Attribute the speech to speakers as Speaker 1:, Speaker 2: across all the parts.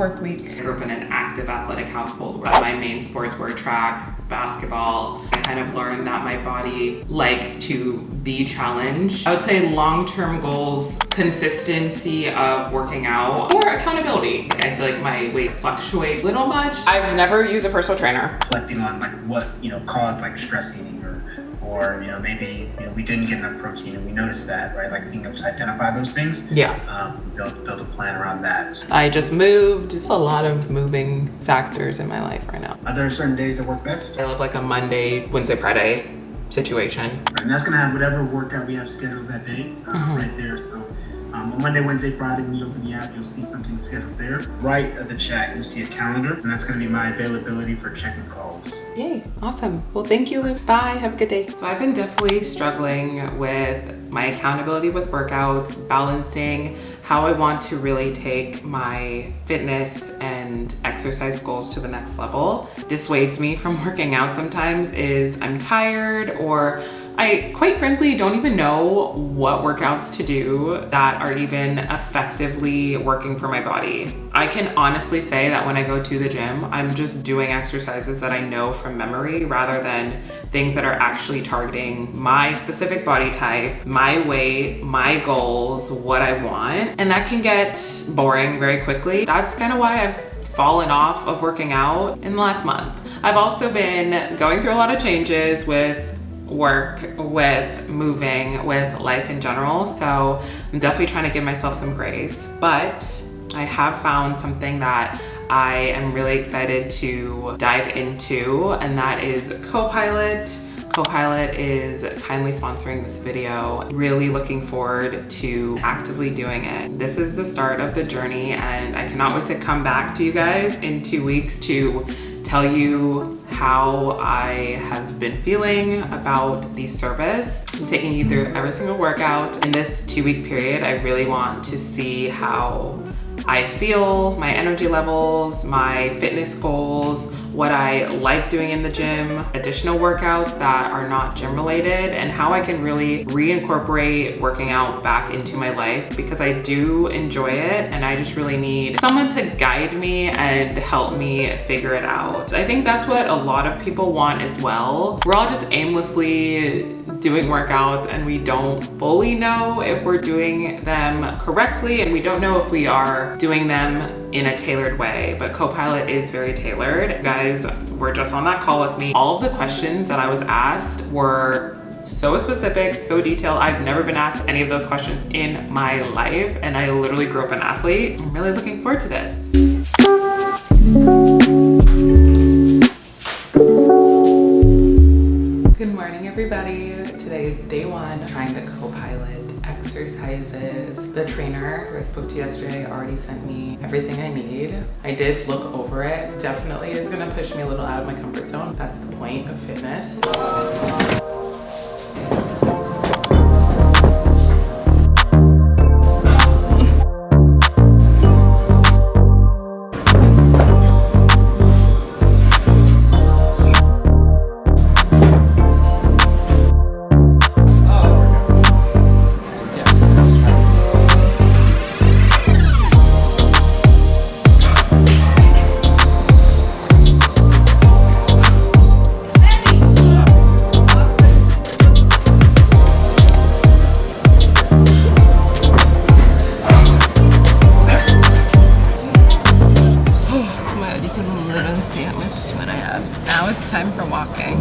Speaker 1: work week. I grew up in an active athletic household where my main sports were track, basketball. I kind of learned that my body likes to be challenged. I would say long-term goals, consistency of working out, or accountability. Like, I feel like my weight fluctuates a little much. I've never used a personal trainer.
Speaker 2: Reflecting on like what caused like stress eating, or maybe we didn't get enough protein and we noticed that, right? Like being able to identify those things.
Speaker 1: Yeah.
Speaker 2: Build a plan around that.
Speaker 1: I just moved. It's a lot of moving factors in my life right now.
Speaker 2: Are there certain days that work best?
Speaker 1: I live like a Monday, Wednesday, Friday situation.
Speaker 2: And that's gonna have whatever workout we have scheduled that day right there. So on Monday, Wednesday, Friday, when you open the app, you'll see something scheduled there. Right at the chat, you'll see a calendar, and that's gonna be my availability for checking calls.
Speaker 1: Yay, awesome. Well, thank you, Luke. Bye, have a good day. So I've been definitely struggling with my accountability with workouts, balancing how I want to really take my fitness and exercise goals to the next level. Dissuades me from working out sometimes is I'm tired, or I quite frankly don't even know what workouts to do that are even effectively working for my body. I can honestly say that when I go to the gym, I'm just doing exercises that I know from memory rather than things that are actually targeting my specific body type, my weight, my goals, what I want. And that can get boring very quickly. That's kind of why I've fallen off of working out in the last month. I've also been going through a lot of changes with work, with moving, with life in general. So I'm definitely trying to give myself some grace, but I have found something that I am really excited to dive into, and that is Copilot. Copilot is kindly sponsoring this video. Really looking forward to actively doing it. This is the start of the journey, and I cannot wait to come back to you guys in 2 weeks to tell you how I have been feeling about the service. I'm taking you through every single workout. In this 2-week period, I really want to see how I feel, my energy levels, my fitness goals, what I like doing in the gym, additional workouts that are not gym related, and how I can really reincorporate working out back into my life, because I do enjoy it and I just really need someone to guide me and help me figure it out. I think that's what a lot of people want as well. We're all just aimlessly doing workouts and we don't fully know if we're doing them correctly, and we don't know if we are doing them in a tailored way, but Copilot is very tailored. Guys were just on that call with me. All of the questions that I was asked were so specific, so detailed. I've never been asked any of those questions in my life, and I literally grew up an athlete. I'm really looking forward to this. Good morning, everybody. Today is day one trying the Copilot exercises. The trainer who I spoke to yesterday already sent me everything I need. I did look over it. Definitely is gonna push me a little out of my comfort zone. That's the point of fitness. Time for walking.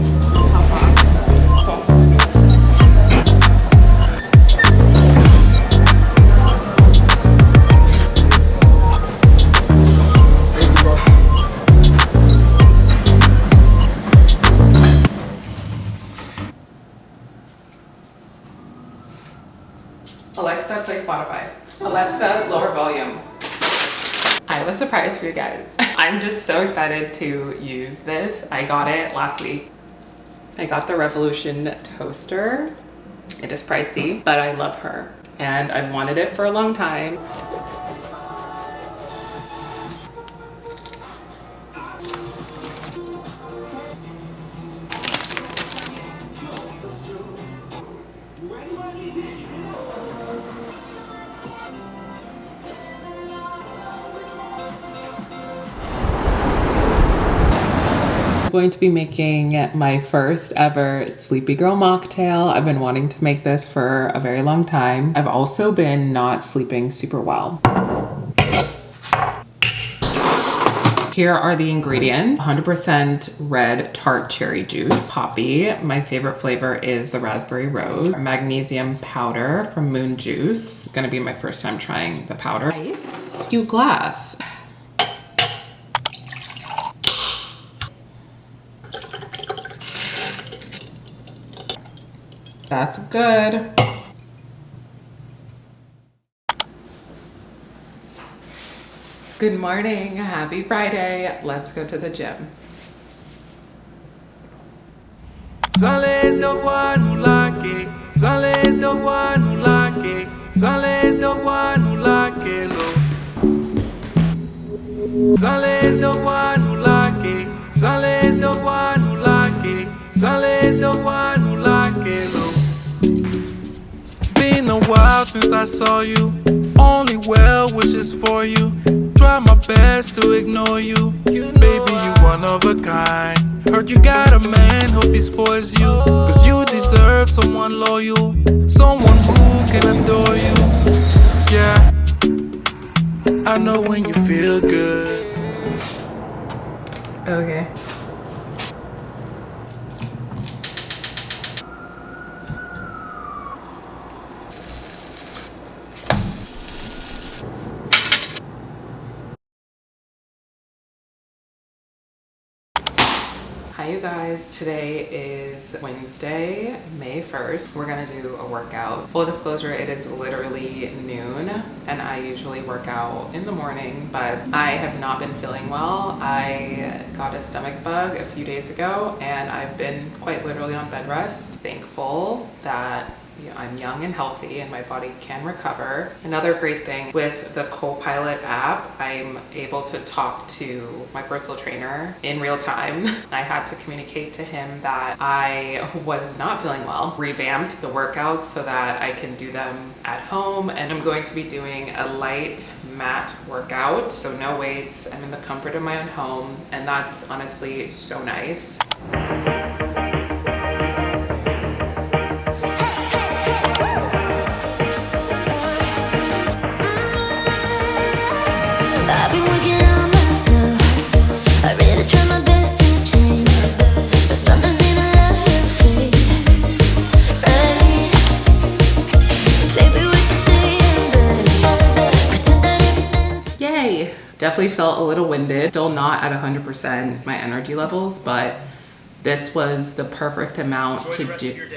Speaker 1: Alexa, play Spotify. Alexa, lower volume. I have a surprise for you guys. I'm just so excited to use this. I got it last week. I got the Revolution toaster. It is pricey, but I love her. And I've wanted it for a long time. going to be making my first ever Sleepy Girl mocktail. I've been wanting to make this for a very long time. I've also been not sleeping super well. Here are the ingredients: 100% red tart cherry juice, coffee. My favorite flavor is the raspberry rose. Magnesium powder from Moon Juice. It's gonna be my first time trying the powder. Ice. Cute glass. That's good. Good morning, happy Friday. Let's go to the gym.
Speaker 3: Sale the one who like it. Sale the one who like it. Sale the one who like it. Sale the one who like it. Sale the one who like it. Sale the one who like it. Been a while since I saw you. Only well wishes for you. Try my best to ignore you. Baby, you one of a kind. Heard you got a man, hope he spoils you. Cause you deserve someone loyal. Someone who can adore you. Yeah, I know when you feel good.
Speaker 1: Okay. Hi you guys, today is Wednesday, May 1st. We're gonna do a workout. Full disclosure, it is literally noon and I usually work out in the morning, but I have not been feeling well. I got a stomach bug a few days ago and I've been quite literally on bed rest. Thankful that I'm young and healthy and my body can recover. Another great thing with the Copilot app, I'm able to talk to my personal trainer in real time. I had to communicate to him that I was not feeling well, revamped the workouts so that I can do them at home, and I'm going to be doing a light mat workout, so no weights. I'm in the comfort of my own home, and that's honestly so nice. Definitely felt a little winded, still not at 100% my energy levels, but this was the perfect amount to do.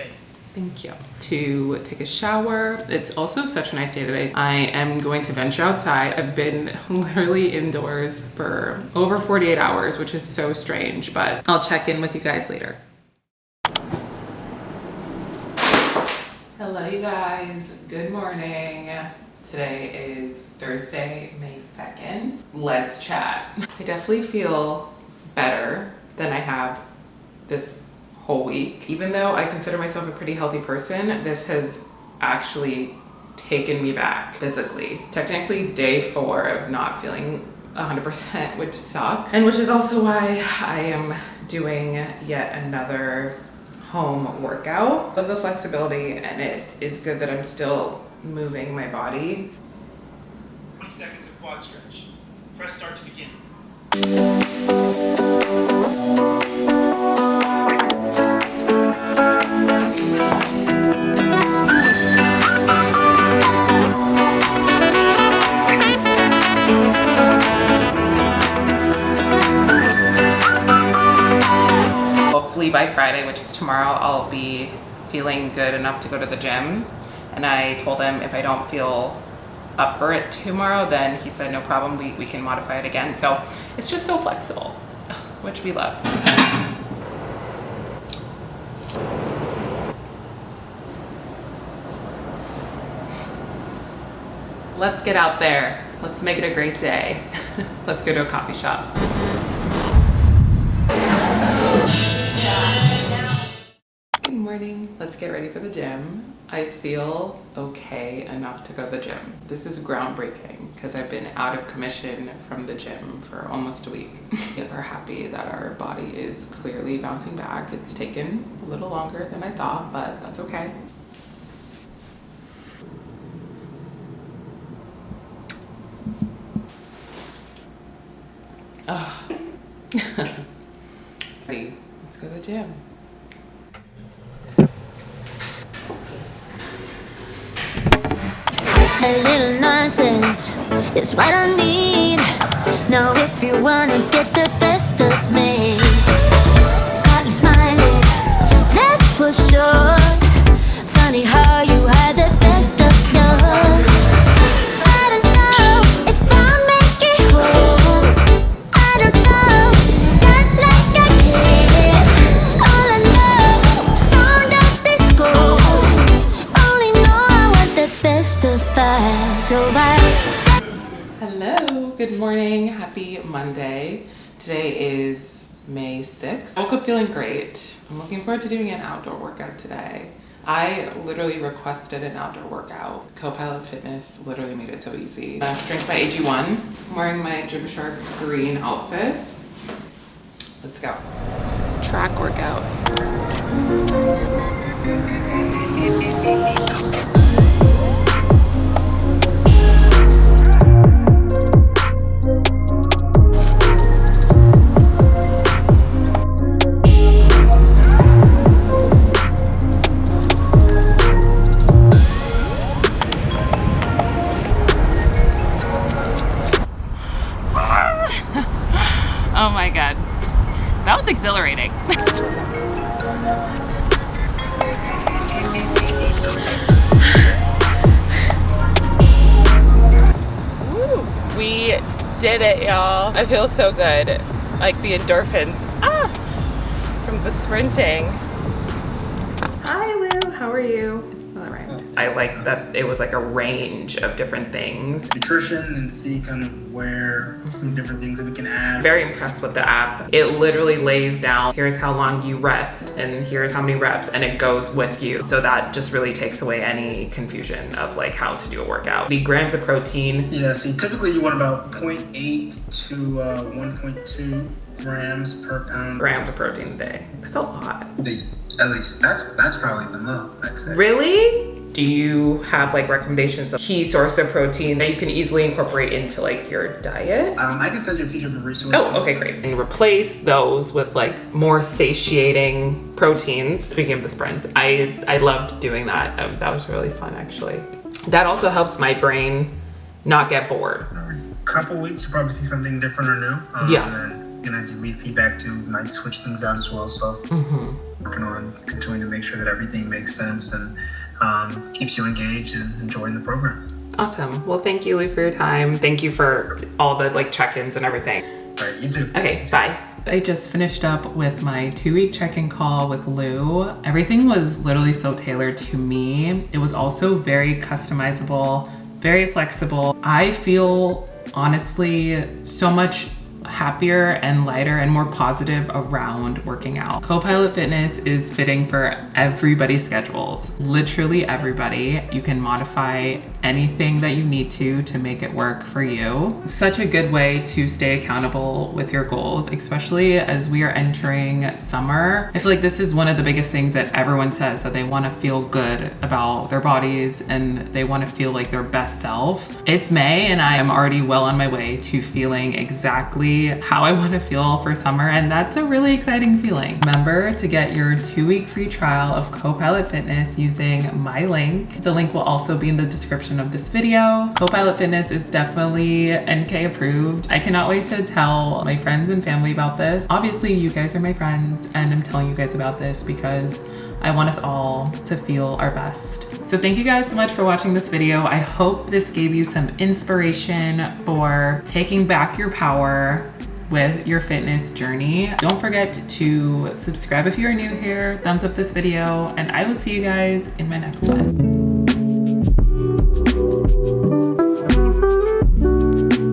Speaker 1: Thank you. To take a shower. It's also such a nice day today. I am going to venture outside. I've been literally indoors for over 48 hours, which is so strange, but I'll check in with you guys later. Hello, you guys. Good morning. Today is Thursday, May 2nd. Let's chat. I definitely feel better than I have this whole week. Even though I consider myself a pretty healthy person, this has actually taken me back physically. Technically day 4 of not feeling 100%, which sucks. And which is also why I am doing yet another home workout. I love the flexibility, and it is good that I'm still moving my body.
Speaker 4: 20 seconds of quad stretch. Press start to begin.
Speaker 1: Hopefully by Friday, which is tomorrow, I'll be feeling good enough to go to the gym. And I told him if I don't feel up for it tomorrow, then he said no problem, we can modify it again. So it's just so flexible, which we love. Let's get out there. Let's make it a great day. Let's go to a coffee shop. Good morning. Let's get ready for the gym. I feel okay enough to go to the gym. This is groundbreaking because I've been out of commission from the gym for almost a week. We are happy that our body is clearly bouncing back. It's taken a little longer than I thought, but that's okay. Ready? Let's go to the gym.
Speaker 5: A little nonsense is what I need. Now if you wanna get the best of me, got me smiling, that's for sure. Funny how you had the best of love. I don't know if I'll make it home. I don't know, not like I care. All I know, sound of disco. Only know I want the best of us. So
Speaker 1: Hello, good morning, happy Monday. Today is May 6th. I woke up feeling great. I'm looking forward to doing an outdoor workout today. I literally requested an outdoor workout. Copilot Fitness literally made it so easy. Drink my AG1. I'm wearing my Gymshark green outfit. Let's go. Track workout. Oh my God, that was exhilarating. Woo, we did it, y'all. I feel so good. Like the endorphins from the sprinting. Hi Lou, how are you? Well, right. I liked that it was like a range of different things.
Speaker 2: Nutrition and see kind of where some different things that we can add.
Speaker 1: Very impressed with the app. It literally lays down, here's how long you rest and here's how many reps, and it goes with you. So that just really takes away any confusion of like how to do a workout. The grams of protein.
Speaker 2: Yeah, so typically you want about 0.8 to 1.2 grams per pound.
Speaker 1: Grams of protein a day. That's a lot.
Speaker 2: At least that's probably the most, I'd say.
Speaker 1: Really? Do you have like recommendations of key source of protein that you can easily incorporate into like your diet?
Speaker 2: I can send you a few different resources.
Speaker 1: Oh, okay, great. And replace those with like more satiating proteins. Speaking of the sprints, I loved doing that. That was really fun actually. That also helps my brain not get bored.
Speaker 2: Couple weeks, you'll probably see something different or new.
Speaker 1: Yeah.
Speaker 2: And as you leave feedback too, you might switch things out as well. So working on continuing to make sure that everything makes sense and keeps you engaged and enjoying the program.
Speaker 1: Awesome. Well, thank you, Lou, for your time. Thank you for all the like check-ins and everything.
Speaker 2: All right, you too.
Speaker 1: Okay, bye. I just finished up with my 2-week check-in call with Lou. Everything was literally so tailored to me. It was also very customizable, very flexible. I feel honestly so much happier and lighter and more positive around working out. Copilot Fitness is fitting for everybody's schedules, literally everybody. You can modify anything that you need to make it work for you. Such a good way to stay accountable with your goals, especially as we are entering summer. I feel like this is one of the biggest things that everyone says, that they want to feel good about their bodies and they want to feel like their best self. It's May and I am already well on my way to feeling exactly how I want to feel for summer, and that's a really exciting feeling. Remember to get your 2-week free trial of Copilot Fitness using my link. The link will also be in the description of this video. Copilot Fitness is definitely NK approved. I cannot wait to tell my friends and family about this. Obviously, you guys are my friends, and I'm telling you guys about this because I want us all to feel our best. So thank you guys so much for watching this video. I hope this gave you some inspiration for taking back your power with your fitness journey. Don't forget to subscribe if you are new here, thumbs up this video, and I will see you guys in my next one.